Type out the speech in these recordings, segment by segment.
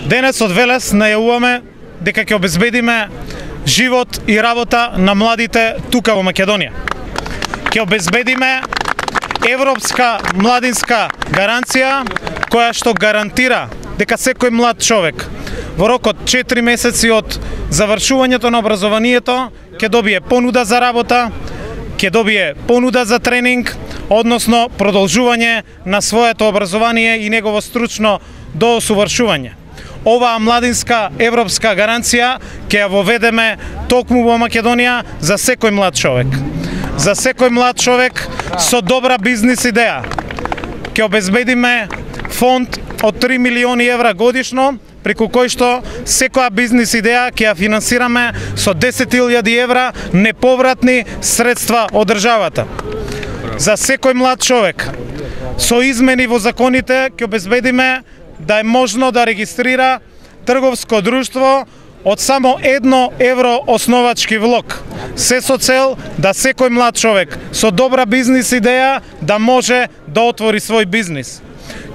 Денес од Велес најавуваме дека ќе обезбедиме живот и работа на младите тука во Македонија. Ќе обезбедиме европска младинска гаранција која што гарантира дека секој млад човек во рок од 4 месеци од завршувањето на образованието ќе добие понуда за работа, ќе добие понуда за тренинг, односно продолжување на своето образование и негово стручно доосувршување. Оваа младинска европска гаранција ќе ја воведеме токму во Македонија за секој млад човек. За секој млад човек со добра бизнис идеја. Ќе обезбедиме фонд од 3 милиони евра годишно, преку кој што секоја бизнис идеја ќе ја финансираме со 10.000 евра неповратни средства од државата. За секој млад човек со измени во законите ќе обезбедиме да е можно да регистрира трговско друштво од само 1 евро основачки влог. Се со цел да секој млад човек со добра бизнис идеја да може да отвори свој бизнис.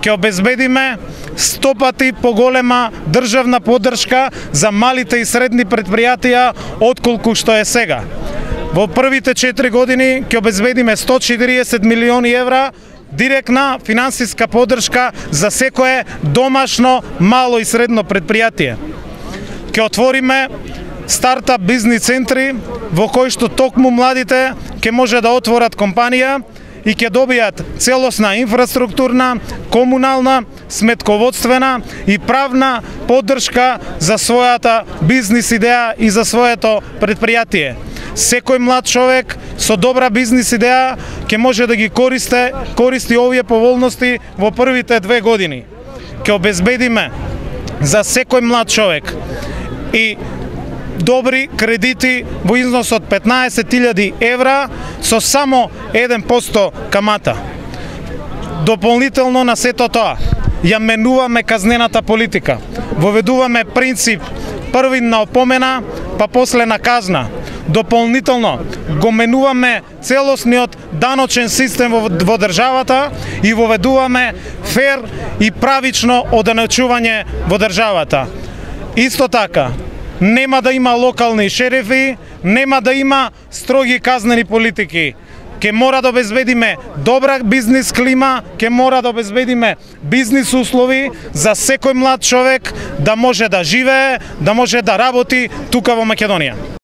Ќе обезбедиме 100 пати поголема државна поддршка за малите и средни предпријатија отколку што е сега. Во првите 4 години ќе обезбедиме 140 милиони евра директна финансиска поддршка за секое домашно мало и средно предпријатие. Ќе отвориме стартап бизнис центри во кои што токму младите ќе може да отворат компанија и ќе добијат целосна инфраструктурна, комунална, сметководствена и правна поддршка за својата бизнис идеја и за своето предпријатие. Секој млад човек со добра бизнис идеја ќе може да ги користи овие поволности во првите 2 години. Ќе обезбедиме за секој млад човек и добри кредити во износ од 15.000 евра со само 1% камата. Дополнително на сето тоа, ја менуваме казнената политика. Воведуваме принцип првинна опомена, па после на казна. Дополнително го менуваме целосниот даночен систем во државата и воведуваме фер и правично оданачување во државата. Исто така, нема да има локални шерифи, нема да има строги казнени политики. Ке мора да обезбедиме добра бизнис клима, ке мора да обезбедиме бизнис услови за секој млад човек да може да живее, да може да работи тука во Македонија.